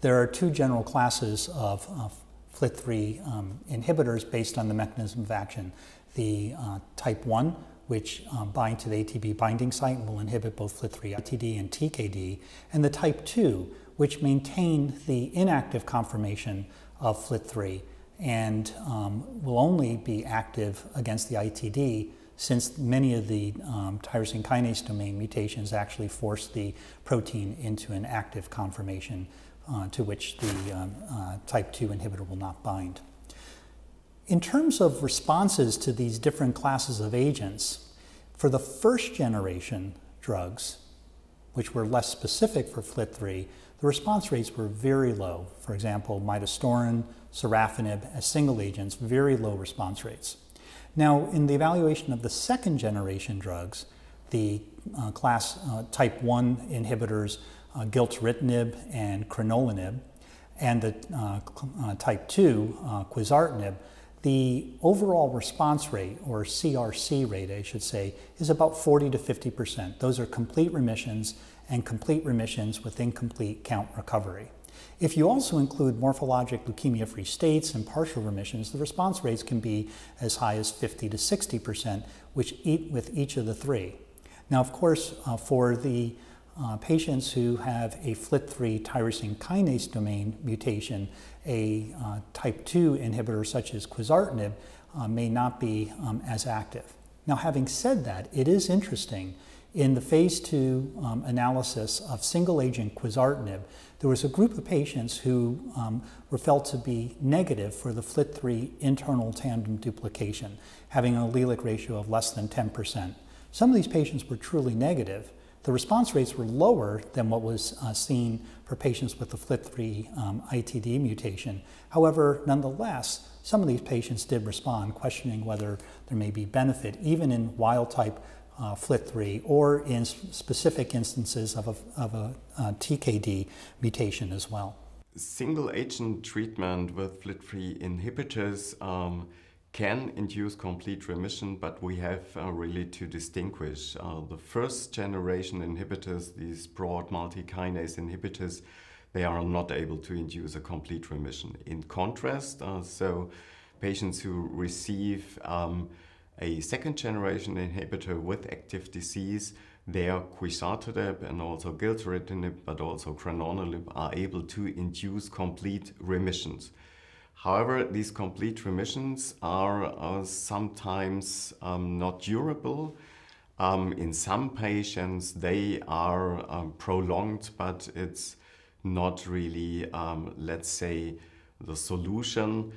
There are two general classes of FLT3 inhibitors based on the mechanism of action. The type 1, which bind to the ATP binding site and will inhibit both FLT3 ITD and TKD, and the type 2, which maintain the inactive conformation of FLT3 and will only be active against the ITD, since many of the tyrosine kinase domain mutations actually force the protein into an active conformation to which the type 2 inhibitor will not bind. In terms of responses to these different classes of agents, for the first generation drugs, which were less specific for FLT3, the response rates were very low. For example, midostaurin, sorafenib as single agents, very low response rates. Now, in the evaluation of the second generation drugs, the type 1 inhibitors, gilteritinib and crenolinib, and the type 2, quizartinib, the overall response rate, or CRC rate, I should say, is about 40 to 50%. Those are complete remissions and complete remissions with incomplete count recovery. If you also include morphologic leukemia-free states and partial remissions, the response rates can be as high as 50 to 60%, with each of the three. Now, of course, for the patients who have a FLT3 tyrosine kinase domain mutation, a type 2 inhibitor such as quizartinib may not be as active. Now, having said that, it is interesting. In the phase 2 analysis of single-agent quizartinib, there was a group of patients who were felt to be negative for the FLT3 internal tandem duplication, having an allelic ratio of less than 10%. Some of these patients were truly negative. The response rates were lower than what was seen for patients with the FLT3 ITD mutation. However, nonetheless, some of these patients did respond, questioning whether there may be benefit even in wild-type FLT3 or in specific instances of a TKD mutation as well. Single-agent treatment with FLT3 inhibitors can induce complete remission, but we have really to distinguish. The first generation inhibitors, these broad multi-kinase inhibitors, they are not able to induce a complete remission. In contrast, so patients who receive a second generation inhibitor with active disease, their quizartinib and also gilteritinib, but also crenolinib, are able to induce complete remissions. However, these complete remissions are sometimes not durable. In some patients, they are prolonged, but it's not really, let's say, the solution.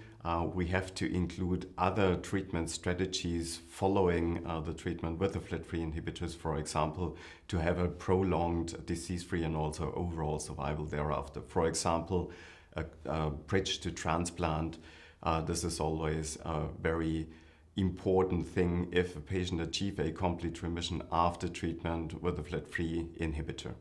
We have to include other treatment strategies following the treatment with the FLT3 inhibitors, for example, to have a prolonged disease-free and also overall survival thereafter. For example, a bridge to transplant. This is always a very important thing if a patient achieves a complete remission after treatment with a FLT3 inhibitor.